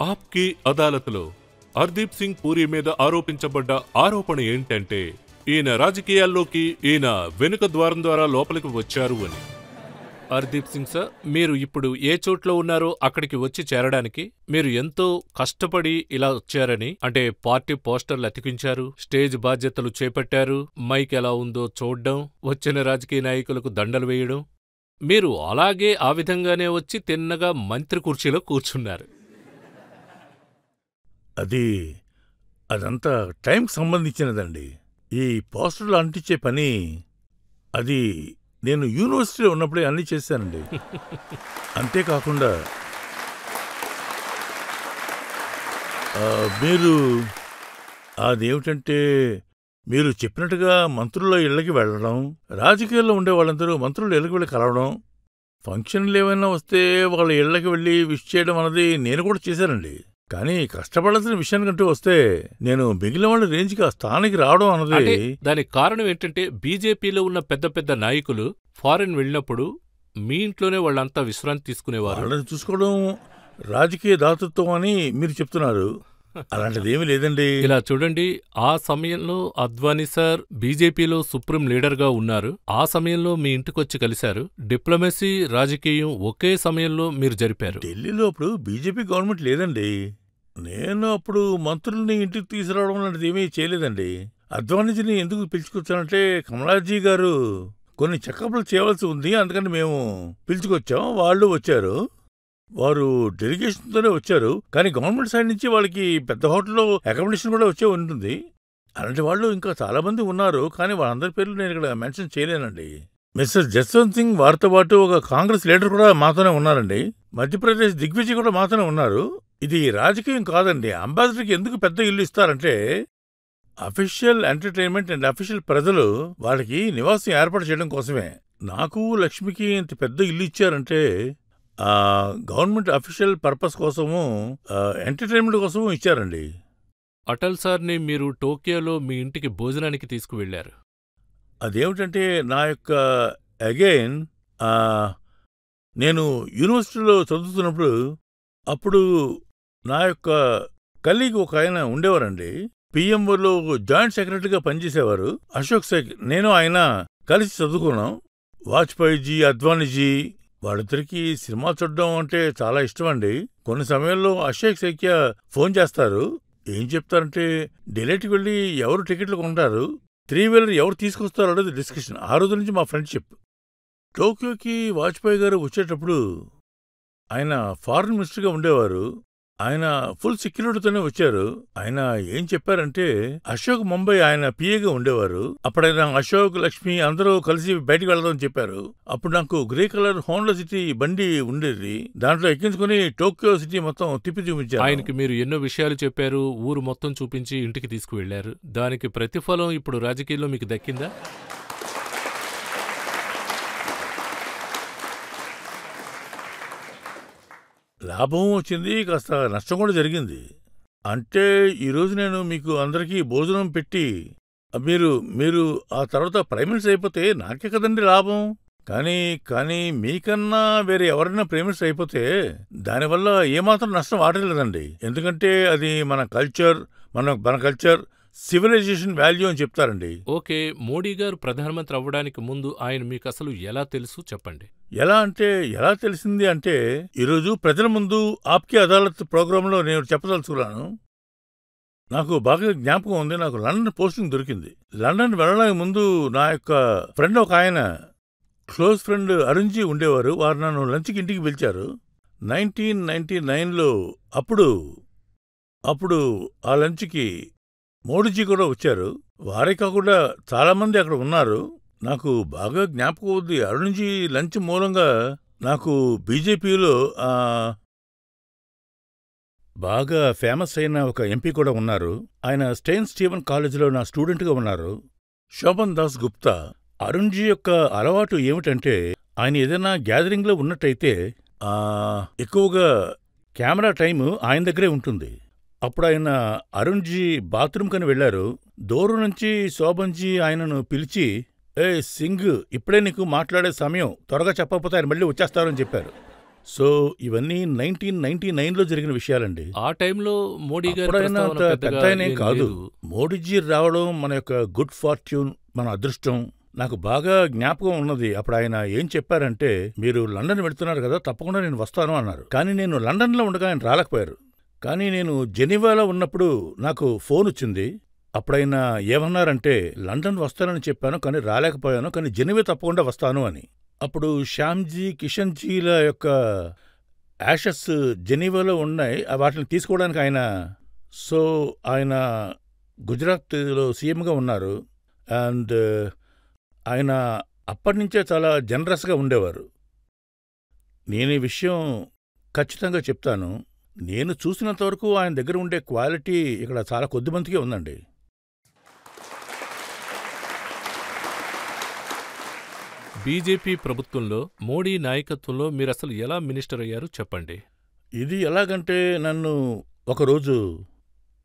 ఆప్కి అదాలత్లో హర్దీప్ సింగ్ పూరి మీద ఆరోపించబడ్డ ఆరోపణ ఏంటంటే ఈయన రాజకీయాల్లోకి ఈయన వెనుక ద్వారం ద్వారా లోపలికి వచ్చారు అని. హర్దీప్ సింగ్ సార్, మీరు ఇప్పుడు ఏ చోట్లో ఉన్నారో అక్కడికి వచ్చి చేరడానికి మీరు ఎంతో కష్టపడి ఇలా వచ్చారని, అంటే పార్టీ పోస్టర్లు అతికించారు, స్టేజ్ బాధ్యతలు చేపట్టారు, మైక్ ఎలా ఉందో చూడ్డం, వచ్చిన రాజకీయ నాయకులకు దండలు వేయడం, మీరు అలాగే ఆ విధంగానే వచ్చి తిన్నగా మంత్రి కుర్చీలో కూర్చున్నారు. అదంతా టైంకి సంబంధించినదండి. ఈ పోస్టర్లు అంటించే పని అది నేను యూనివర్సిటీలో ఉన్నప్పుడే అన్నీ చేశానండి. అంతేకాకుండా మీరు అదేమిటంటే మీరు చెప్పినట్టుగా మంత్రుల ఇళ్ళకి వెళ్ళడం, రాజకీయాల్లో ఉండే వాళ్ళందరూ మంత్రుల ఇళ్ళకి వెళ్ళి కలవడం, ఫంక్షన్లు ఏమైనా వస్తే వాళ్ళ ఇళ్ళకి వెళ్ళి విష్ చేయడం అన్నది నేను కూడా చేశానండి. కానీ కష్టపడాల్సిన విషయానికంటూ వస్తే నేను మిగిలిన వాళ్ళ రేంజ్కి ఆ స్థానానికి రావడం అన్నది. దానికి కారణం ఏంటంటే బీజేపీలో ఉన్న పెద్ద పెద్ద నాయకులు ఫారెన్ వెళ్ళినప్పుడు మీ ఇంట్లోనే వాళ్ళంతా విశ్రాంతి తీసుకునేవారు. వాళ్ళని చూసుకోవడం రాజకీయ దాతృత్వం అని మీరు చెప్తున్నారు. అలాంటిదేమీ లేదండి. ఇలా చూడండి, ఆ సమయంలో అద్వానీ సార్ బీజేపీలో సుప్రీం లీడర్గా ఉన్నారు. ఆ సమయంలో మీ ఇంటికొచ్చి కలిశారు. డిప్లొమసీ, రాజకీయం ఒకే సమయంలో మీరు జరిపారు. ఢిల్లీలో అప్పుడు బీజేపీ గవర్నమెంట్ లేదండి. నేను అప్పుడు మంత్రుల్ని ఇంటికి తీసుకురావడం లాంటిది ఏమీ చేయలేదండి. అద్వానీజీని ఎందుకు పిలుచుకొచ్చానంటే కమలాజీ గారు కొన్ని చెకప్లు చేయవలసి ఉంది, అందుకని మేము పిలుచుకొచ్చాం. వాళ్ళు వచ్చారు. వారు డెలిగేషన్తోనే వచ్చారు. కానీ గవర్నమెంట్ సైడ్ నుంచి వాళ్ళకి పెద్ద హోటల్లో అకామిడేషన్ కూడా వచ్చే ఉంటుంది. అలాంటి వాళ్ళు ఇంకా చాలా మంది ఉన్నారు. కానీ వాళ్ళందరి పేర్లు నేను ఇక్కడ మెన్షన్ చేయలేనండి. మిస్టర్ జస్వంత్ సింగ్ వారితో పాటు ఒక కాంగ్రెస్ లీడర్ కూడా మాతోనే ఉన్నారండి. మధ్యప్రదేశ్ దిగ్విజయ్ కూడా మాతోనే ఉన్నారు. ఇది రాజకీయం కాదండి. అంబాసిడర్కి ఎందుకు పెద్ద ఇల్లు ఇస్తారంటే అఫీషియల్ ఎంటర్టైన్మెంట్ అండ్ అఫీషియల్ ప్రజలు వాళ్ళకి నివాసం ఏర్పాటు చేయడం కోసమే. నాకు లక్ష్మికి ఇంత పెద్ద ఇల్లు ఇచ్చారంటే గవర్నమెంట్ అఫీషియల్ పర్పస్ కోసము, ఎంటర్టైన్మెంట్ కోసము ఇచ్చారండి. అటల్ సార్ని మీరు టోక్యోలో మీ ఇంటికి భోజనానికి తీసుకువెళ్లారు. అదేమిటంటే నా యొక్క అగైన్ నేను యూనివర్సిటీలో చదువుతున్నప్పుడు అప్పుడు నా యొక్క కలీగ్ ఒక ఆయన ఉండేవారండి. పిఎంఓలో జాయింట్ సెక్రటరీగా పనిచేసేవారు, అశోక్ శేఖర్. నేను ఆయన కలిసి చదువుకున్నాం. వాజ్పేయిజీ, అద్వానీజీ వాళ్ళిద్దరికీ సినిమా చూడడం అంటే చాలా ఇష్టమండి. కొన్ని సమయంలో అశోక్ శేఖ్య ఫోన్ చేస్తారు. ఏం చెప్తారంటే ఢిల్లీకి వెళ్ళి ఎవరు టికెట్లు కొంటారు, 3 వీలర్ ఎవరు తీసుకొస్తారో అనేది డిస్కషన్. ఆ రోజు నుంచి మా ఫ్రెండ్షిప్. టోక్యోకి వాజ్పేయి గారు వచ్చేటప్పుడు ఆయన ఫారిన్ మినిస్టర్గా ఉండేవారు. ఆయన ఫుల్ సెక్యూరిటీతోనే వచ్చారు. ఆయన ఏం చెప్పారంటే అశోక్ ముంబై ఆయన పిఏగా ఉండేవారు. అప్పుడైనా అశోక్, లక్ష్మి అందరూ కలిసి బయటికి వెళ్దామని చెప్పారు. అప్పుడు నాకు గ్రే కలర్ హోండా సిటీ బండి ఉండేది. దాంట్లో ఎక్కించుకుని టోక్యో సిటీ మొత్తం తిప్పి చూపించారు. ఆయనకి మీరు ఎన్నో విషయాలు చెప్పారు, ఊరు మొత్తం చూపించి ఇంటికి తీసుకువెళ్లారు. దానికి ప్రతిఫలం ఇప్పుడు రాజకీయాల్లో మీకు దక్కిందా? లాభం వచ్చింది, కాస్త నష్టం కూడా జరిగింది. అంటే ఈరోజు నేను మీకు అందరికీ భోజనం పెట్టి మీరు ఆ తర్వాత ప్రైమ్ మినిస్టర్ అయిపోతే నాకే కదండి లాభం. కానీ మీకన్నా వేరే ఎవరైనా ప్రైమ్ మినిస్టర్ అయిపోతే దానివల్ల ఏమాత్రం నష్టం వాడలేదండి. ఎందుకంటే అది మన కల్చర్ సివిలైజేషన్ వాల్యూ అని చెప్తారండి. ఓకే, మోడీ గారు ప్రధానమంత్రి అవ్వడానికి ముందు ఆయన మీకు అసలు ఎలా తెలుసు చెప్పండి. ఎలా తెలిసింది అంటే ఈరోజు ప్రజల ముందు ఆప్కి అదాలత్ ప్రోగ్రాంలో నేను చెప్పదలుచుకున్నాను. నాకు బాగా జ్ఞాపకం ఉంది. నాకు లండన్ పోస్టింగ్ దొరికింది. లండన్ వెళ్ళడానికి ముందు నా యొక్క ఫ్రెండ్ ఒక ఆయన, క్లోజ్ ఫ్రెండ్ అరుణ్జీ ఉండేవారు. వారు నన్ను లంచ్కి ఇంటికి పిలిచారు 1999లో. అప్పుడు ఆ లంచ్కి మోడీజీ కూడా వచ్చారు. వారే కాకుండా చాలామంది అక్కడ ఉన్నారు. నాకు బాగా జ్ఞాపకం ఉంది. అరుణ్జీ లంచ్ మూలంగా నాకు బీజేపీలో బాగా ఫేమస్ అయిన ఒక ఎంపీ కూడా ఉన్నారు. ఆయన సెయింట్ స్టీఫెన్ కాలేజీలో నా స్టూడెంట్గా ఉన్నారు, శోభన్ దాస్ గుప్తా. అరుణ్జీ యొక్క అలవాటు ఏమిటంటే ఆయన ఏదైనా గ్యాదరింగ్లో ఉన్నట్టయితే ఎక్కువగా కెమెరా టైము ఆయన దగ్గరే ఉంటుంది. అప్పుడు ఆయన అరుణ్జీ బాత్రూమ్ కని వెళ్లారు. దూరం నుంచి శోభన్జీ ఆయనను పిలిచి, సింగ్, ఇప్పుడే నీకు మాట్లాడే సమయం, త్వరగా చెప్పకపోతే ఆయన మళ్ళీ వచ్చేస్తారని చెప్పారు. సో ఇవన్నీ 1999లో జరిగిన విషయాలండి. ఆ టైంలో మోడీ గారి అప్పుడైనా ప్రస్తావన అంత పెద్దగా పెద్ద ఆయనే ఏం కాదు. లేదు. మోడీజీ రావడం మన యొక్క గుడ్ ఫార్చ్యూన్, మన అదృష్టం. నాకు బాగా జ్ఞాపకం ఉన్నది. అప్పుడు ఆయన ఏం చెప్పారంటే, మీరు లండన్ వెళ్తున్నారు కదా, తప్పకుండా నేను వస్తాను అన్నారు. కానీ నేను లండన్లో ఉండగా ఆయన రాలేకపోయారు. కానీ నేను జెనీవాలో ఉన్నప్పుడు నాకు ఫోన్ వచ్చింది. అప్పుడైనా ఏమన్నారంటే, లండన్ వస్తానని చెప్పాను కానీ రాలేకపోయాను, కానీ జెనీవా తప్పకుండా వస్తాను అని. అప్పుడు శ్యామ్జీ, కిషన్జీల యొక్క యాషెస్ జెనీవాలో ఉన్నాయి. వాటిని తీసుకోవడానికి సో ఆయన గుజరాత్లో సీఎంగా ఉన్నారు. అండ్ ఆయన అప్పటినుంచే చాలా జనరస్గా ఉండేవారు. నేను ఈ విషయం ఖచ్చితంగా చెప్తాను. నేను చూసినంతవరకు ఆయన దగ్గర ఉండే క్వాలిటీ ఇక్కడ చాలా కొద్దిమందికే ఉందండి. బీజేపీ ప్రభుత్వంలో మోడీ నాయకత్వంలో మీరసలు ఎలా మినిస్టర్ అయ్యారు చెప్పండి. ఇది ఎలాగంటే, నన్ను ఒకరోజు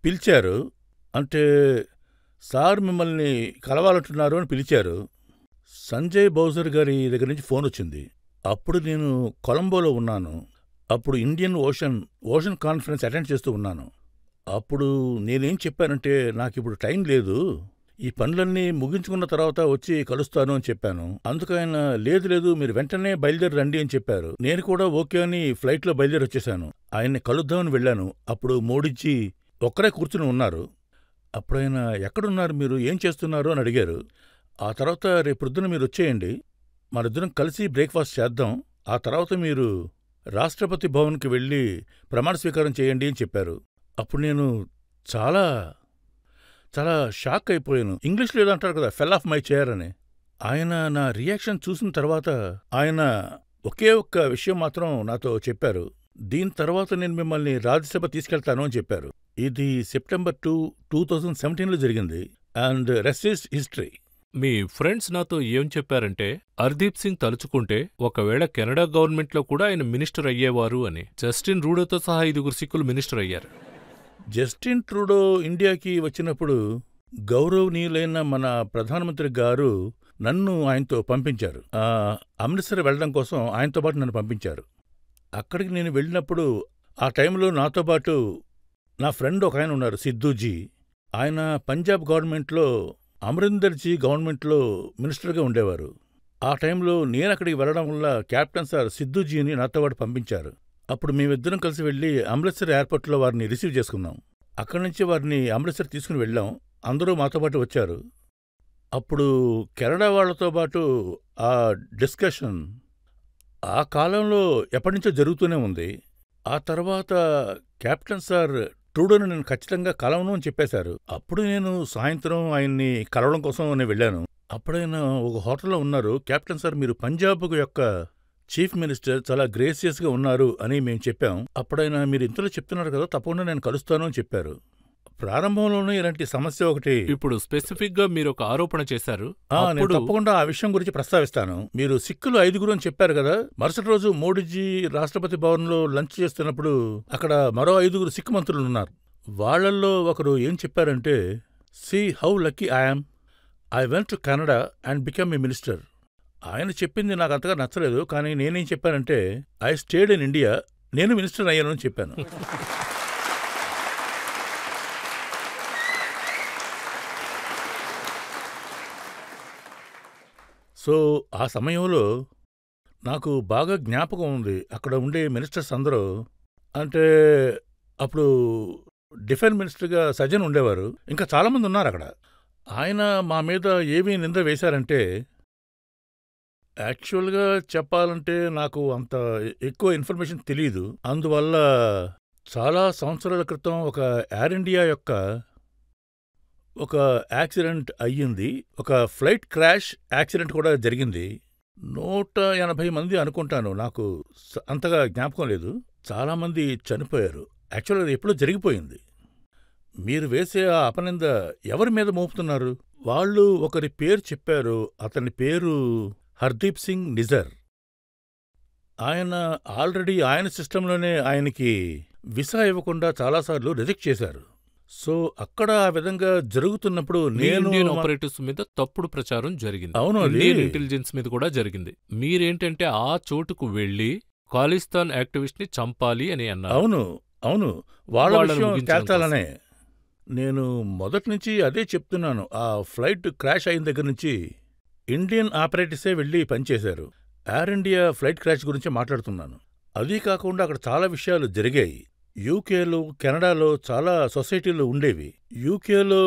పిలిచారు. అంటే సార్ మిమ్మల్ని కలవాలంటున్నారు అని పిలిచారు. సంజయ్ బౌజర్ గారి దగ్గర నుంచి ఫోన్ వచ్చింది. అప్పుడు నేను కొలంబోలో ఉన్నాను. అప్పుడు ఇండియన్ ఓషన్ కాన్ఫరెన్స్ అటెండ్ చేస్తూ ఉన్నాను. అప్పుడు నేనేం చెప్పానంటే, నాకిప్పుడు టైం లేదు, ఈ పనులన్నీ ముగించుకున్న తర్వాత వచ్చి కలుస్తాను అని చెప్పాను. అందుకైనా లేదు మీరు వెంటనే బయలుదేరి రండి అని చెప్పారు. నేను కూడా ఓకే అని ఫ్లైట్లో బయలుదేరి వచ్చేశాను. ఆయన్ని కలుద్దామని వెళ్ళాను. అప్పుడు మోడీజీ ఒక్కరే కూర్చుని ఉన్నారు. అప్పుడైనా ఎక్కడున్నారు మీరు, ఏం చేస్తున్నారు అని అడిగారు. ఆ తర్వాత రేపొద్దున మీరు వచ్చేయండి, మనిద్దరం కలిసి బ్రేక్ఫాస్ట్ చేద్దాం, ఆ తర్వాత మీరు రాష్ట్రపతి భవన్కి వెళ్ళి ప్రమాణ స్వీకారం చేయండి అని చెప్పారు. అప్పుడు నేను చాలా చాలా షాక్ అయిపోయాను. ఇంగ్లీష్లో ఏదో అంటారు కదా, ఫెల్ ఆఫ్ మై చైర్ అని. ఆయన నా రియాక్షన్ చూసిన తర్వాత ఆయన ఒకే ఒక్క విషయం మాత్రం నాతో చెప్పారు. దీని తర్వాత నేను మిమ్మల్ని రాజ్యసభ తీసుకెళ్తాను అని చెప్పారు. ఇది సెప్టెంబర్ 2, 2017లో జరిగింది. And rest is history. Me friends నాతో ఏం చెప్పారంటే, హర్దీప్ సింగ్ తలుచుకుంటే ఒకవేళ కెనడా గవర్నమెంట్లో కూడా ఆయన మినిస్టర్ అయ్యేవారు అని. జస్టిన్ ట్రూడోతో సహా 5 సిక్కులు మినిస్టర్ అయ్యారు. జస్టిన్ ట్రూడో ఇండియాకి వచ్చినప్పుడు గౌరవనీయులైన మన ప్రధానమంత్రి గారు నన్ను ఆయనతో పంపించారు. అమృత్సర్ వెళ్ళడం కోసం ఆయనతో పాటు నన్ను పంపించారు. అక్కడికి నేను వెళ్ళినప్పుడు ఆ టైంలో నాతో పాటు నా ఫ్రెండ్ ఒక ఆయన ఉన్నారు, సిద్ధూజీ. ఆయన పంజాబ్ గవర్నమెంట్లో అమరీందర్జీ గవర్నమెంట్లో మినిస్టర్గా ఉండేవారు. ఆ టైంలో నేను అక్కడికి వెళ్ళడం వల్ల కెప్టెన్ సార్ సిద్ధూజీని నాతో పాటు పంపించారు. అప్పుడు మేమిద్దరం కలిసి వెళ్ళి అమృత్సర్ ఎయిర్పోర్ట్లో వారిని రిసీవ్ చేసుకున్నాం. అక్కడి నుంచి వారిని అమృత్సర్ తీసుకుని వెళ్ళాం. అందరూ మాతో పాటు వచ్చారు. అప్పుడు కెనడా వాళ్లతో పాటు ఆ డిస్కషన్ ఆ కాలంలో ఎప్పటినుంచో జరుగుతూనే ఉంది. ఆ తర్వాత కెప్టెన్ సార్ ట్రూడోని నేను ఖచ్చితంగా కలవను అని చెప్పేశారు. అప్పుడు నేను సాయంత్రం ఆయన్ని కలవడం కోసం నేను వెళ్ళాను. అప్పుడైనా ఒక హోటల్లో ఉన్నారు. కెప్టెన్ సార్, మీరు పంజాబ్ యొక్క చీఫ్ మినిస్టర్, చాలా గ్రేసియస్గా ఉన్నారు అని మేము చెప్పాం. అప్పుడైనా మీరు ఇంతలో చెప్తున్నారు కదా, తప్పకుండా నేను కలుస్తాను అని చెప్పారు. ప్రారంభంలోనే ఇలాంటి సమస్య ఒకటి. ఇప్పుడు స్పెసిఫిక్ గా మీరు ఒక ఆరోపణ చేశారు. నేను తప్పకుండా ఆ విషయం గురించి ప్రస్తావిస్తాను. మీరు సిక్కులు 5 అని చెప్పారు కదా, మరుసటి రోజు మోడీజీ రాష్ట్రపతి భవన్లో లంచ్ చేస్తున్నప్పుడు అక్కడ మరో 5 సిక్కు మంత్రులు ఉన్నారు. వాళ్లల్లో ఒకరు ఏం చెప్పారంటే, see how lucky I'm, I went to Canada and become a minister. ఆయన చెప్పింది నాకు అంతగా నచ్చలేదు. కానీ నేనేం చెప్పానంటే, ఐ స్టేడ్ ఇన్ ఇండియా, నేను మినిస్టర్ అయ్యాను అని చెప్పాను. సో ఆ సమయంలో నాకు బాగా జ్ఞాపకం ఉంది. అక్కడ ఉండే మినిస్టర్స్ అందరూ, అంటే అప్పుడు డిఫెన్స్ మినిస్టర్గా సజ్జన్ ఉండేవారు, ఇంకా చాలామంది ఉన్నారు అక్కడ. ఆయన మా మీద ఏమీ నింద వేశారంటే, యాక్చువల్గా చెప్పాలంటే నాకు అంత ఎక్కువ ఇన్ఫర్మేషన్ తెలీదు. అందువల్ల చాలా సంవత్సరాల క్రితం ఒక ఎయిర్ ఇండియా యొక్క ఒక యాక్సిడెంట్ అయ్యింది. ఒక ఫ్లైట్ క్రాష్ యాక్సిడెంట్ కూడా జరిగింది. 180 మంది అనుకుంటాను, నాకు అంతగా జ్ఞాపకం లేదు. చాలామంది చనిపోయారు. యాక్చువల్గా అది ఎప్పుడో జరిగిపోయింది. మీరు వేసే ఆ అపనింద ఎవరి మీద మోపుతున్నారు? వాళ్ళు ఒకరి పేరు చెప్పారు. అతని పేరు హర్దీప్ సింగ్ నిజర్. ఆయన ఆల్రెడీ ఆయన సిస్టంలోనే ఆయనకి వీసా ఇవ్వకుండా చాలాసార్లు రిజెక్ట్ చేశారు. సో అక్కడ ఆ విధంగా జరుగుతున్నప్పుడు నేను ఇండియన్ ఆపరేటివ్స్ మీద తప్పుడు ప్రచారం జరిగింది. అవును, ఇండియన్ ఇంటెలిజెన్స్ మీద కూడా జరిగింది. మీరేంటంటే ఆ చోటుకు వెళ్లి ఖాలిస్తాన్ యాక్టివిస్ట్ ని చంపాలి అని అన్నారు. అవును, అవును, వాళ్ళ వాళ్ళని విషయం ముగించడం తేల్చాలనే నేను మొదటి నుంచి అదే చెప్తున్నాను. ఆ ఫ్లైట్ క్రాష్ అయిన దగ్గర నుంచి ఇండియన్ ఆపరేటర్సే వెళ్ళి పనిచేశారు. ఎయిర్ ఇండియా ఫ్లైట్ క్రాష్ గురించి మాట్లాడుతున్నాను. అదీ కాకుండా అక్కడ చాలా విషయాలు జరిగాయి. యూకేలో, కెనడాలో చాలా సొసైటీలు ఉండేవి. యూకేలో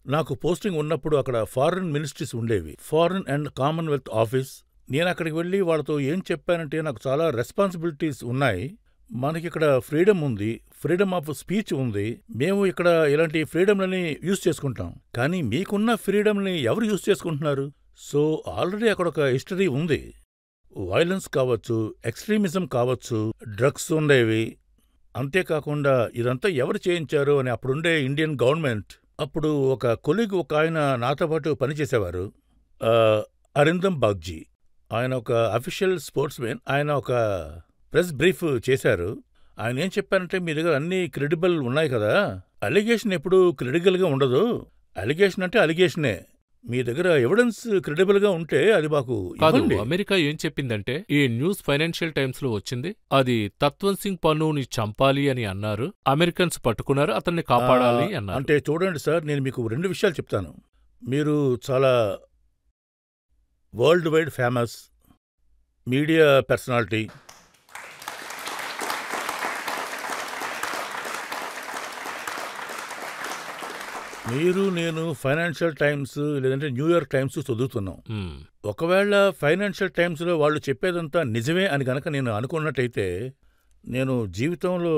నాకు పోస్టింగ్ ఉన్నప్పుడు అక్కడ ఫారిన్ మినిస్ట్రీస్ ఉండేవి, ఫారిన్ అండ్ కామన్వెల్త్ ఆఫీస్. నేను అక్కడికి వెళ్ళి వాళ్ళతో ఏం చెప్పానంటే, నాకు చాలా రెస్పాన్సిబిలిటీస్ ఉన్నాయి. మనకిక్కడ ఫ్రీడమ్ ఉంది, ఫ్రీడమ్ ఆఫ్ స్పీచ్ ఉంది. మేము ఇక్కడ ఇలాంటి ఫ్రీడమ్లని యూజ్ చేసుకుంటాం. కానీ మీకున్న ఫ్రీడమ్ని ఎవరు యూజ్ చేసుకుంటున్నారు? సో ఆల్రెడీ అక్కడ ఒక హిస్టరీ ఉంది. వైలెన్స్ కావచ్చు, ఎక్స్ట్రీమిజం కావచ్చు, డ్రగ్స్ ఉండేవి. అంతేకాకుండా ఇదంతా ఎవరు చేయించారు అని అప్పుడుండే ఇండియన్ గవర్నమెంట్, అప్పుడు ఒక కొలీగ్ ఒక ఆయన నాతో పాటు పనిచేసేవారు, అరిందమ్ బాగ్జీ. ఆయన ఒక అఫీషియల్ స్పోర్ట్స్ మెన్. ఆయన ఒక ప్రెస్ బ్రీఫ్ చేశారు. ఆయన ఏం చెప్పారంటే, మీ దగ్గర అన్ని క్రెడిబుల్ ఉన్నాయి కదా, అలిగేషన్ ఎప్పుడూ క్రెడిబుల్గా ఉండదు. అలిగేషన్ అంటే అలిగేషనే. మీ దగ్గర ఎవిడెన్స్ క్రెడిబుల్ గా ఉంటే అది మాకు ఇవ్వండి. అమెరికా ఏం చెప్పిందంటే, ఈ న్యూస్ ఫైనాన్షియల్ టైమ్స్ లో వచ్చింది, అది తత్వంత్ సింగ్ పన్నుని చంపాలి అని అన్నారు. అమెరికన్స్ పట్టుకున్నారు, అతన్ని కాపాడాలి అన్నారు. అంటే చూడండి సార్, నేను మీకు 2 విషయాలు చెప్తాను. మీరు చాలా world wide famous media personality. మీరు నేను ఫైనాన్షియల్ టైమ్స్ లేదంటే న్యూయార్క్ టైమ్స్ చదువుతున్నాం. ఒకవేళ ఫైనాన్షియల్ టైమ్స్లో వాళ్ళు చెప్పేదంతా నిజమే అని గనక నేను అనుకున్నట్టయితే, నేను జీవితంలో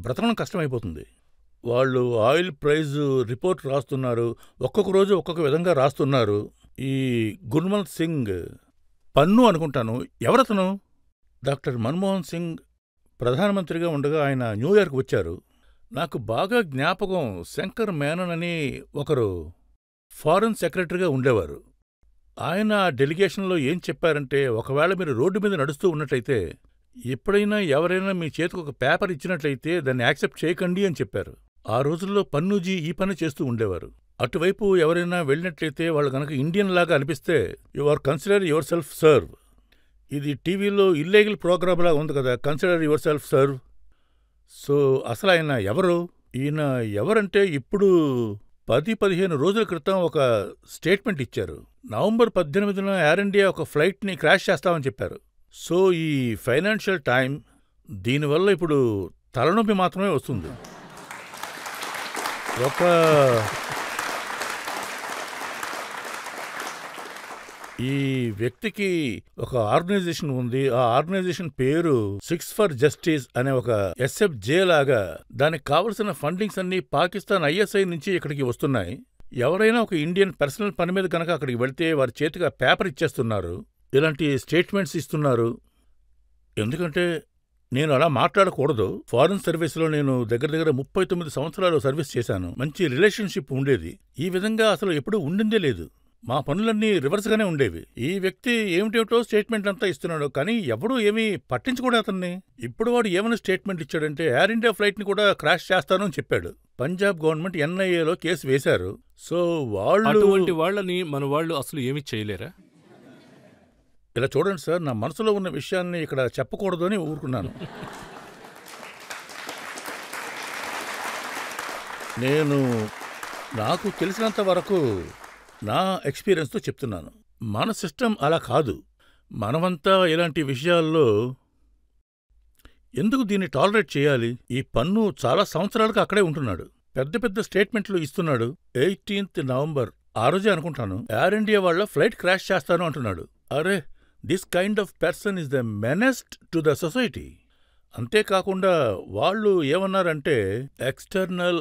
బ్రతకడం కష్టమైపోతుంది. వాళ్ళు ఆయిల్ ప్రైజ్ రిపోర్ట్ రాస్తున్నారు, ఒక్కొక్క రోజు ఒక్కొక్క విధంగా రాస్తున్నారు. ఈ గుర్మంత్ సింగ్ పన్ను అనుకుంటాను, ఎవరతను? డాక్టర్ మన్మోహన్ సింగ్ ప్రధానమంత్రిగా ఉండగా ఆయన న్యూయార్క్ వచ్చారు. నాకు బాగా జ్ఞాపకం, శంకర్ మేనన్ అని ఒకరు ఫారెన్ సెక్రటరీగా ఉండేవారు. ఆయన డెలిగేషన్లో ఏం చెప్పారంటే, ఒకవేళ మీరు రోడ్డు మీద నడుస్తూ ఉన్నట్లయితే, ఎప్పుడైనా ఎవరైనా మీ చేతికి ఒక పేపర్ ఇచ్చినట్లయితే దాన్ని యాక్సెప్ట్ చేయకండి అని చెప్పారు. ఆ రోజుల్లో పన్నూజీ ఈ పని చేస్తూ ఉండేవారు. అటువైపు ఎవరైనా వెళ్ళినట్లయితే వాళ్ళు గనక ఇండియన్ లాగా అనిపిస్తే, you are consider yourself serve. ఇది టీవీలో ఇల్లీగల్ ప్రోగ్రామ్ లాగా ఉంది కదా, consider yourself serve. So అసలు ఆయన ఎవరు? ఈయన ఎవరంటే, ఇప్పుడు 10-15 రోజుల క్రితం ఒక స్టేట్మెంట్ ఇచ్చారు. నవంబర్ 18న ఎయిర్ ఇండియా ఒక ఫ్లైట్ని క్రాష్ చేస్తామని చెప్పారు. సో ఈ ఫైనాన్షియల్ టైం, దీనివల్ల ఇప్పుడు తలనొప్పి మాత్రమే వస్తుంది. ఒక ఈ వ్యక్తికి ఒక ఆర్గనైజేషన్ ఉంది. ఆ ఆర్గనైజేషన్ పేరు 6 for Justice అనే ఒక SFJ లాగా. దానికి కావలసిన ఫండింగ్స్ అన్ని పాకిస్తాన్ ISI నుంచి ఇక్కడికి వస్తున్నాయి. ఎవరైనా ఒక ఇండియన్ పర్సనల్ పని మీద కనుక అక్కడికి వెళ్తే వారి చేతికి పేపర్ ఇచ్చేస్తున్నారు, ఇలాంటి స్టేట్మెంట్స్ ఇస్తున్నారు. ఎందుకంటే నేను అలా మాట్లాడకూడదు. ఫారెన్ సర్వీస్లో నేను దగ్గర 39 సంవత్సరాలు సర్వీస్ చేశాను. మంచి రిలేషన్షిప్ ఉండేది. ఈ విధంగా అసలు ఎప్పుడూ ఉండిందే లేదు. మా పనులన్నీ రివర్స్గానే ఉండేవి. ఈ వ్యక్తి ఏమిటేమిటో స్టేట్మెంట్ అంతా ఇస్తున్నాడు, కానీ ఎవడూ ఏమీ పట్టించుకోడు అతన్ని. ఇప్పుడు వాడు ఏమైనా స్టేట్మెంట్ ఇచ్చాడంటే, ఎయిర్ ఇండియా ఫ్లైట్ని కూడా క్రాష్ చేస్తాను అని చెప్పాడు. పంజాబ్ గవర్నమెంట్ NIAలో కేసు వేశారు. సో అటువంటి వాళ్ళని మన వాళ్ళు అసలు ఏమీ చేయలేరా? ఇలా చూడండి సార్, నా మనసులో ఉన్న విషయాన్ని ఇక్కడ చెప్పకూడదు అని ఊరుకున్నాను. నేను నాకు తెలిసినంత వరకు నా ఎక్స్పీరియన్స్తో చెప్తున్నాను. మన సిస్టమ్ అలా కాదు. మనమంతా ఇలాంటి విషయాల్లో ఎందుకు దీన్ని టాలరేట్ చేయాలి? ఈ పన్ను చాలా సంవత్సరాలుగా అక్కడే ఉంటున్నాడు, పెద్ద పెద్ద స్టేట్మెంట్లు ఇస్తున్నాడు. 18th నవంబర్ ఆ రోజే అనుకుంటాను, ఎయిర్ ఇండియా వాళ్ళ ఫ్లైట్ క్రాష్ చేస్తాను అంటున్నాడు. అరే, this kind of person is the menace to the society. అంతేకాకుండా వాళ్ళు ఏమన్నారంటే, ఎక్స్టర్నల్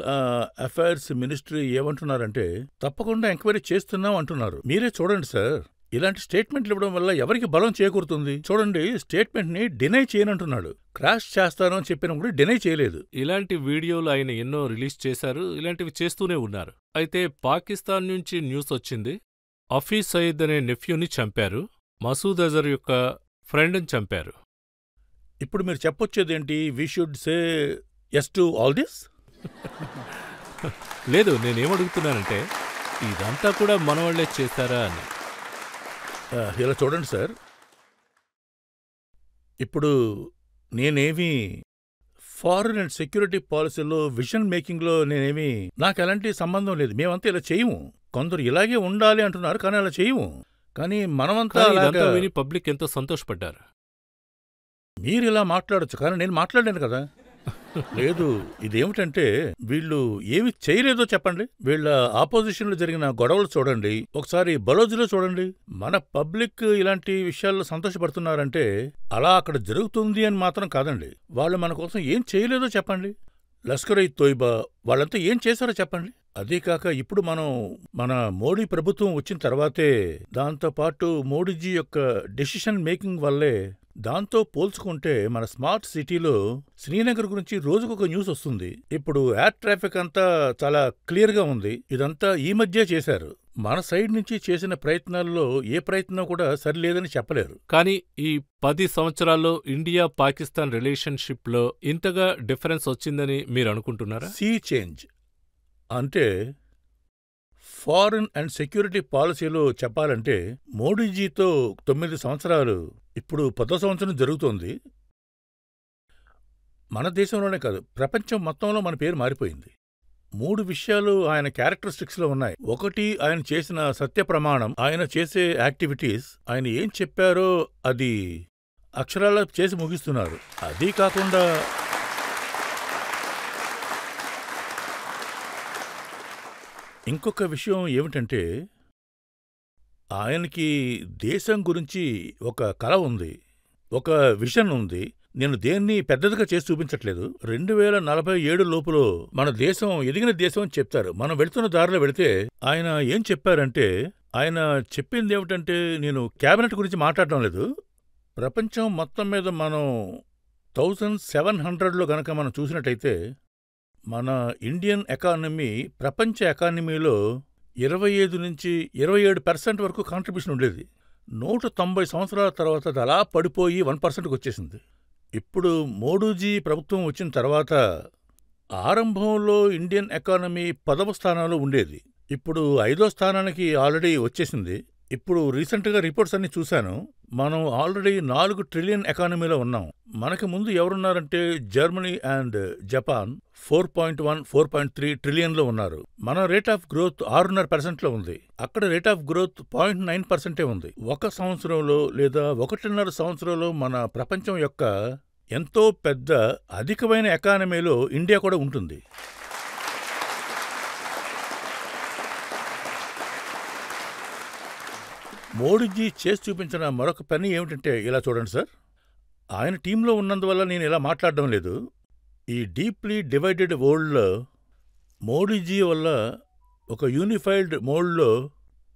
అఫైర్స్ మినిస్ట్రీ ఏమంటున్నారంటే, తప్పకుండా ఎంక్వైరీ చేస్తున్నాం అంటున్నారు. మీరే చూడండి సార్, ఇలాంటి స్టేట్మెంట్లు ఇవ్వడం వల్ల ఎవరికి బలం చేకూరుతుంది? చూడండి, స్టేట్మెంట్ని డినై చేయనంటున్నాడు. క్రాష్ చేస్తాను అని చెప్పిన కూడా డినై చేయలేదు. ఇలాంటి వీడియోలు ఆయన ఎన్నో రిలీజ్ చేశారు, ఇలాంటివి చేస్తూనే ఉన్నారు. అయితే పాకిస్తాన్ నుంచి న్యూస్ వచ్చింది, హఫీజ్ సయీద్ అనే నెఫ్యూని చంపారు, మసూద్ అజర్ యొక్క ఫ్రెండ్ని చంపారు. ఇప్పుడు మీరు చెప్పొచ్చేదేంటి? We should say yes to all this? లేదు, నేనేమడుగుతున్నానంటే, ఇదంతా కూడా మనవాళ్లే చేశారా అని. ఇలా చూడండి సార్, ఇప్పుడు నేనేమీ ఫారిన్ అండ్ సెక్యూరిటీ పాలసీలో విజన్ మేకింగ్లో నాకు ఎలాంటి సంబంధం లేదు. మేమంతా ఇలా చేయము. కొందరు ఇలాగే ఉండాలి అంటున్నారు, కానీ అలా చేయము. కానీ మనమంతా కానీ ఇదంతా అలాగా విని పబ్లిక్ ఎంతో సంతోషపడ్డారు. మీరిలా మాట్లాడొచ్చు, కానీ నేను మాట్లాడాను కదా. లేదు, ఇదేమిటంటే వీళ్ళు ఏమి చేయలేదో చెప్పండి. వీళ్ళ ఆపోజిషన్లో జరిగిన గొడవలు చూడండి, ఒకసారి బలోజ్లో చూడండి. మన పబ్లిక్ ఇలాంటి విషయాల్లో సంతోషపడుతున్నారంటే అలా అక్కడ జరుగుతుంది అని మాత్రం కాదండి. వాళ్ళు మన కోసం ఏం చేయలేదో చెప్పండి. లష్కర్-ఇ-తోయిబా వాళ్ళంతా ఏం చేశారో చెప్పండి. అదీకాక ఇప్పుడు మన మోడీ ప్రభుత్వం వచ్చిన తర్వాతే, దాంతోపాటు మోడీజీ యొక్క డెసిషన్ మేకింగ్ వల్లే, దాంతో పోల్చుకుంటే మన స్మార్ట్ సిటీలో శ్రీనగర్ గురించి రోజుకొక న్యూస్ వస్తుంది. ఇప్పుడు ఎయిర్ ట్రాఫిక్ అంతా చాలా క్లియర్గా ఉంది. ఇదంతా ఈ మధ్య చేశారు. మన సైడ్ నుంచి చేసిన ప్రయత్నాల్లో ఏ ప్రయత్నం కూడా సరిలేదని చెప్పలేరు. కానీ ఈ 10 సంవత్సరాల్లో ఇండియా పాకిస్తాన్ రిలేషన్షిప్లో ఇంతగా డిఫరెన్స్ వచ్చిందని మీరు అనుకుంటున్నారా? సీ చేంజ్ అంటే ఫారిన్ అండ్ సెక్యూరిటీ పాలసీలో చెప్పాలంటే మోడీజీతో 9 సంవత్సరాలు, ఇప్పుడు 10వ సంవత్సరం జరుగుతోంది. మన దేశంలోనే కాదు, ప్రపంచం మొత్తంలో మన పేరు మారిపోయింది. 3 విషయాలు ఆయన క్యారెక్టరిస్టిక్స్లో ఉన్నాయి. ఒకటి, ఆయన చేసిన సత్య ప్రమాణం, ఆయన చేసే యాక్టివిటీస్, ఆయన ఏం చెప్పారో అది అక్షరాలా చేసి ముగిస్తున్నారు. అదీ కాకుండా ఇంకొక విషయం ఏమిటంటే, ఆయనకి దేశం గురించి ఒక కల ఉంది, ఒక విజన్ ఉంది. నేను దేన్ని పెద్దదిగా చేసి చూపించట్లేదు. 2047 లోపులో మన దేశం ఎదిగిన దేశం అని చెప్తారు. మనం వెళ్తున్న దారిలో వెళితే ఆయన ఏం చెప్పారంటే, ఆయన చెప్పింది ఏమిటంటే, నేను క్యాబినెట్ గురించి మాట్లాడటం లేదు, ప్రపంచం మొత్తం మీద మనం 1700లో గనక మనం చూసినట్టయితే మన ఇండియన్ ఎకానమీ ప్రపంచ ఎకానమీలో 25 నుంచి 27% వరకు కాంట్రిబ్యూషన్ ఉండేది. 190 సంవత్సరాల తర్వాత అది అలా పడిపోయి 1%కి వచ్చేసింది. ఇప్పుడు మోడీజీ ప్రభుత్వం వచ్చిన తర్వాత ఆరంభంలో ఇండియన్ ఎకానమీ 10వ స్థానంలో ఉండేది. ఇప్పుడు 5వ స్థానానికి ఆల్రెడీ వచ్చేసింది. ఇప్పుడు రీసెంట్గా రిపోర్ట్స్ అన్ని చూశాను. మనం ఆల్రెడీ 4 ట్రిలియన్ ఎకానమీలో ఉన్నాం. మనకి ముందు ఎవరున్నారంటే జర్మనీ అండ్ జపాన్ 4.1, 4.3 ట్రిలియన్లో ఉన్నారు. మన రేట్ ఆఫ్ గ్రోత్ 6.5%లో ఉంది. అక్కడ రేట్ ఆఫ్ గ్రోత్ 0.9% ఉంది. 1 సంవత్సరంలో లేదా 1.5 సంవత్సరంలో మన ప్రపంచం యొక్క ఎంతో పెద్ద అధికమైన ఎకానమీలో ఇండియా కూడా ఉంటుంది. మోడీజీ చేసి చూపించిన మరొక పని ఏమిటంటే, ఇలా చూడండి సార్, ఆయన టీంలో ఉన్నందువల్ల నేను ఇలా మాట్లాడడం లేదు. ఈ డీప్లీ డివైడెడ్ వరల్డ్లో మోడీజీ వల్ల ఒక యూనిఫైడ్ మోడ్లో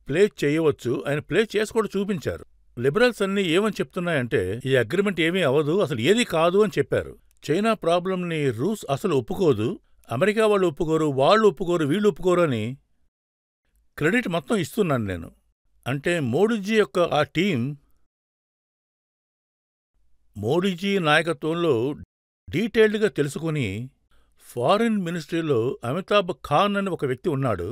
ప్లే చేయవచ్చు. ఆయన ప్లే చేసి కూడా చూపించారు. లిబరల్స్ అన్నీ ఏమని చెప్తున్నాయంటే, ఈ అగ్రిమెంట్ ఏమీ అవ్వదు, అసలు ఏది కాదు అని చెప్పారు. చైనా ప్రాబ్లంని రూస్ అసలు ఒప్పుకోదు, అమెరికా వాళ్ళు ఒప్పుకోరు, వాళ్ళు ఒప్పుకోరు, వీళ్ళు ఒప్పుకోరు అని క్రెడిట్ మొత్తం ఇస్తున్నాను నేను. అంటే మోడీజీ యొక్క ఆ టీం, మోడీజీ నాయకత్వంలో డీటెయిల్డ్గా తెలుసుకుని, ఫారిన్ మినిస్ట్రీలో అమితాబ్ ఖాన్ అని ఒక వ్యక్తి ఉన్నాడు.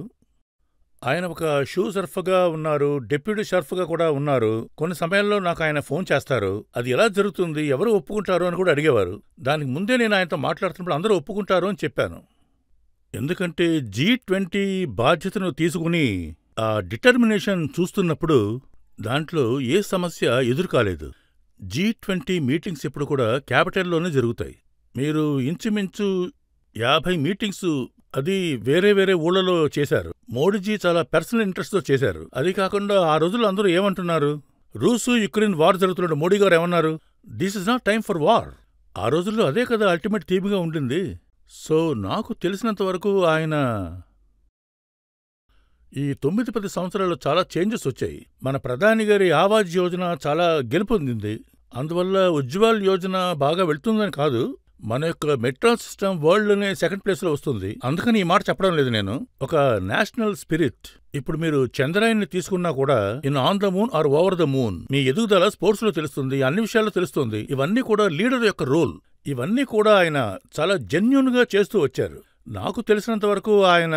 ఆయన ఒక షూ సర్ఫ్గా ఉన్నారు, డిప్యూటీ షర్ఫ్గా కూడా ఉన్నారు. కొన్ని సమయాల్లో నాకు ఆయన ఫోన్ చేస్తారు. అది ఎలా జరుగుతుంది, ఎవరు ఒప్పుకుంటారు అని కూడా అడిగేవారు. దానికి ముందే నేను ఆయనతో మాట్లాడుతున్నప్పుడు అందరూ ఒప్పుకుంటారు అని చెప్పాను. ఎందుకంటే G20 బాధ్యతను తీసుకుని ఆ డిటర్మినేషన్ చూస్తున్నప్పుడు దాంట్లో ఏ సమస్య ఎదురుకాలేదు. G20 మీటింగ్స్ ఇప్పుడు కూడా క్యాపిటల్లోనే జరుగుతాయి. మీరు ఇంచుమించు 50 మీటింగ్స్ అది వేరే వేరే ఊళ్ళలో చేశారు. మోడీజీ చాలా పర్సనల్ ఇంట్రెస్ట్తో చేశారు. అది కాకుండా ఆ రోజుల్లో అందరూ ఏమంటున్నారు, రూసు యుక్రెయిన్ వార్ జరుగుతున్నాడు, మోడీ గారు ఏమన్నారు, this is not time for war. ఆ రోజుల్లో అదే కదా అల్టిమేట్ థీమ్గా ఉండింది. సో నాకు తెలిసినంత వరకు ఆయన ఈ 9-10 సంవత్సరాల్లో చాలా చేంజెస్ వచ్చాయి. మన ప్రధాని గారి ఆవాజ్ యోజన చాలా గెలుపొందింది. అందువల్ల ఉజ్వల్ యోజన బాగా వెళ్తుందని కాదు, మన యొక్క మెట్రో సిస్టమ్ వరల్డ్లోనే సెకండ్ ప్లేస్లో వస్తుంది. అందుకని ఈ మాట చెప్పడం లేదు నేను. ఒక నేషనల్ స్పిరిట్. ఇప్పుడు మీరు చంద్రయాన్ని తీసుకున్నా కూడా in on the moon or over the moon మీ ఎదుగుదల స్పోర్ట్స్లో తెలుస్తుంది, అన్ని విషయాల్లో తెలుస్తుంది. ఇవన్నీ కూడా లీడర్ యొక్క రోల్. ఇవన్నీ కూడా ఆయన చాలా జెన్యూన్గా చేస్తూ వచ్చారు. నాకు తెలిసినంత వరకు ఆయన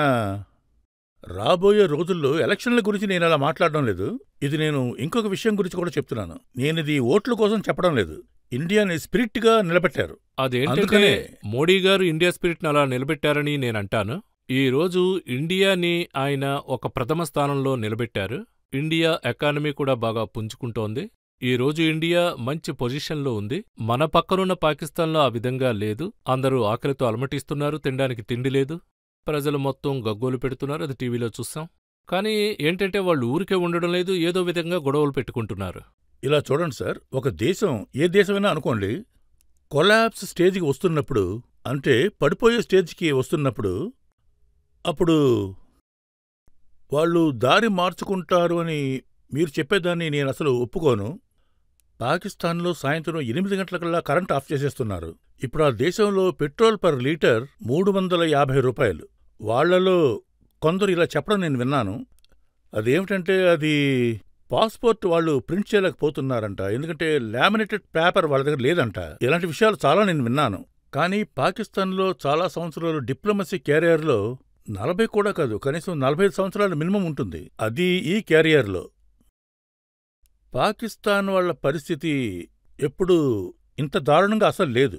రాబోయే రోజుల్లో ఎలక్షన్ల గురించి నేను అలా మాట్లాడడం లేదు. ఇది నేను ఇంకొక విషయం గురించి కూడా చెప్తున్నాను. నేనిది ఓట్ల కోసం చెప్పడం లేదు. ఇండియాని స్పిరిట్గా నిలబెట్టారు. అదేంటంటే అందుకనే మోడీ గారు ఇండియా స్పిరిట్ని అలా నిలబెట్టారని నేనంటాను. ఈ రోజు ఇండియాని ఆయన ఒక ప్రథమ స్థానంలో నిలబెట్టారు. ఇండియా ఎకానమీ కూడా బాగా పుంజుకుంటోంది. ఈ రోజు ఇండియా మంచి పొజిషన్లో ఉంది. మన పక్కనున్న పాకిస్తాన్లో ఆ విధంగా లేదు. అందరూ ఆకలితో అలమటిస్తున్నారు, తినడానికి తిండి లేదు. ప్రజలు మొత్తం గగ్గోలు పెడుతున్నారు, అది టీవీలో చూస్తాం. కానీ ఏంటంటే వాళ్ళు ఊరికే ఉండడం లేదు, ఏదో విధంగా గొడవలు పెట్టుకుంటున్నారు. ఇలా చూడండి సార్, ఒక దేశం ఏ దేశమైనా అనుకోండి, కొలాప్స్ స్టేజ్కి వస్తున్నప్పుడు, అంటే పడిపోయే స్టేజ్కి వస్తున్నప్పుడు, అప్పుడు వాళ్ళు దారి మార్చుకుంటారు అని మీరు చెప్పేదాన్ని నేను అసలు ఒప్పుకోను. పాకిస్తాన్లో సాయంత్రం 8 గంటలకల్లా కరెంట్ ఆఫ్ చేసేస్తున్నారు. ఇప్పుడు ఆ దేశంలో పెట్రోల్ పర్ లీటర్ 350 రూపాయలు. వాళ్లలో కొందరు ఇలా చెప్పడం నేను విన్నాను. అదేమిటంటే అది పాస్పోర్ట్ వాళ్ళు ప్రింట్ చేయలేకపోతున్నారంట, ఎందుకంటే లామినేటెడ్ పేపర్ వాళ్ళ దగ్గర లేదంట. ఇలాంటి విషయాలు చాలా నేను విన్నాను. కానీ పాకిస్తాన్లో చాలా సంవత్సరాలు డిప్లొమసీ క్యారియర్లో 40 కూడా కాదు, కనీసం 45 సంవత్సరాలు మినిమం ఉంటుంది. అది ఈ క్యారియర్లో. పాకిస్తాన్ వాళ్ల పరిస్థితి ఎప్పుడు ఇంత దారుణంగా అసలు లేదు.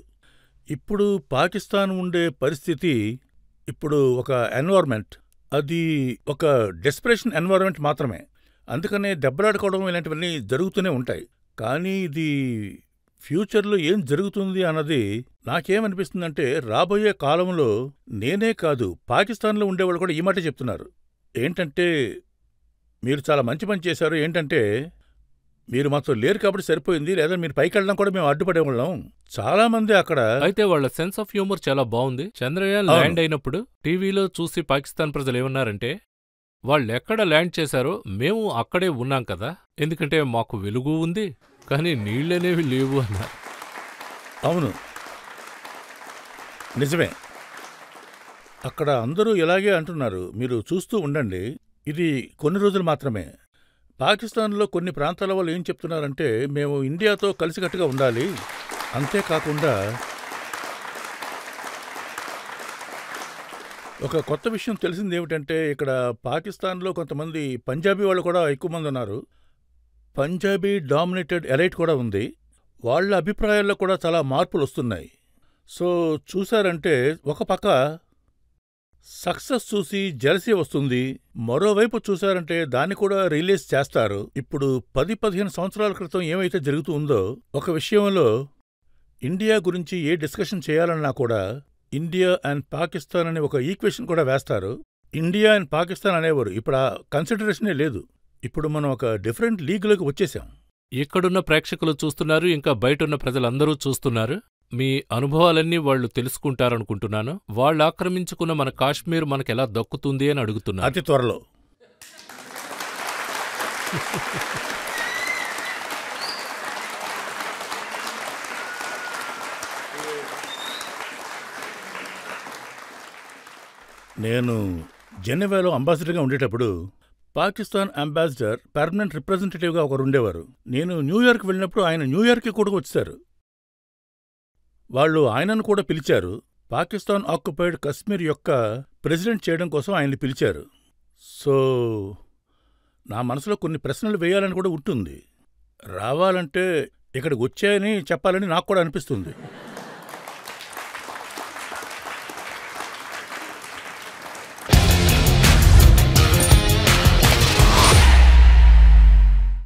ఇప్పుడు పాకిస్తాన్ ఉండే పరిస్థితి, ఇప్పుడు ఒక ఎన్వైర్మెంట్, అది ఒక డెస్పరేషన్ ఎన్వైర్మెంట్ మాత్రమే. అందుకనే దెబ్బలాడుకోవడం ఇలాంటివన్నీ జరుగుతూనే ఉంటాయి. కానీ ఇది ఫ్యూచర్లో ఏం జరుగుతుంది అన్నది నాకేమనిపిస్తుందంటే, రాబోయే కాలంలో నేనే కాదు, పాకిస్తాన్లో ఉండేవాళ్ళు కూడా ఈ మాట చెప్తున్నారు. ఏంటంటే, మీరు చాలా మంచి పని చేశారు, ఏంటంటే మీరు మాతో లేరు కాబట్టి సరిపోయింది, లేదా మీరు పైకెళ్ళడం కూడా మేము అడ్డుపడేవాళ్ళం. చాలా మంది అక్కడ అయితే వాళ్ళ సెన్స్ ఆఫ్ హ్యూమర్ చాలా బాగుంది. చంద్రయాన్ ల్యాండ్ అయినప్పుడు టీవీలో చూసి పాకిస్తాన్ ప్రజలు ఏమన్నారంటే, వాళ్ళెక్కడ ల్యాండ్ చేశారో మేము అక్కడే ఉన్నాం కదా, ఎందుకంటే మాకు వెలుగు ఉంది, కానీ నీళ్ళనేవి లేవు అన్నారు. అవును, నిజమే. అక్కడ అందరూ ఇలాగే అంటున్నారు. మీరు చూస్తూ ఉండండి, ఇది కొన్ని రోజులు మాత్రమే. పాకిస్తాన్లో కొన్ని ప్రాంతాల వాళ్ళు ఏం చెప్తున్నారంటే, మేము ఇండియాతో కలిసికట్టుగా ఉండాలి, అంతేకాకుండా ఒక కొత్త విషయం తెలిసింది ఏమిటంటే, ఇక్కడ పాకిస్తాన్లో కొంతమంది పంజాబీ వాళ్ళు కూడా ఎక్కువ మంది ఉన్నారు. పంజాబీ డామినేటెడ్ ఎలైట్ కూడా ఉంది. వాళ్ళ అభిప్రాయాల్లో కూడా చాలా మార్పులు వస్తున్నాయి. సో చూశారంటే, ఒక పక్క సక్సెస్ చూసి జెలసీ వస్తుంది, మరోవైపు చూశారంటే దాన్ని కూడా రిలీజ్ చేస్తారు. ఇప్పుడు 10-15 సంవత్సరాల క్రితం ఏమైతే జరుగుతూ ఉందో, ఒక విషయంలో ఇండియా గురించి ఏ డిస్కషన్ చేయాలన్నా కూడా ఇండియా అండ్ పాకిస్తాన్ అనే ఒక ఈక్వేషన్ కూడా వేస్తారు. ఇండియా అండ్ పాకిస్తాన్ అనేవారు, ఇప్పుడు ఆ కన్సిడరేషనే లేదు. ఇప్పుడు మనం ఒక డిఫరెంట్ లీగ్లోకి వచ్చేసాం. ఇక్కడున్న ప్రేక్షకులు చూస్తున్నారు, ఇంకా బయటున్న ప్రజలందరూ చూస్తున్నారు. మీ అనుభవాలన్నీ వాళ్ళు తెలుసుకుంటారనుకుంటున్నాను. వాళ్ళు ఆక్రమించుకున్న మన కాశ్మీర్ మనకెలా దక్కుతుంది అని అడుగుతున్నారు. అతి త్వరలో. నేను జెనీవాలో అంబాసిడర్గా ఉండేటప్పుడు పాకిస్తాన్ అంబాసిడర్ పర్మనెంట్ రిప్రజెంటేటివ్గా ఒకరుండేవారు. నేను న్యూయార్క్ వెళ్ళినప్పుడు ఆయన న్యూయార్క్కి కూడా వచ్చారు. వాళ్ళు ఆయనను కూడా పిలిచారు. పాకిస్తాన్ ఆక్యుపైడ్ కశ్మీర్ యొక్క ప్రెసిడెంట్ చేయడం కోసం ఆయన్ని పిలిచారు. సో నా మనసులో కొన్ని ప్రశ్నలు వేయాలని కూడా ఉంటుంది. రావాలంటే ఇక్కడికి వచ్చాయని చెప్పాలని నాకు కూడా అనిపిస్తుంది.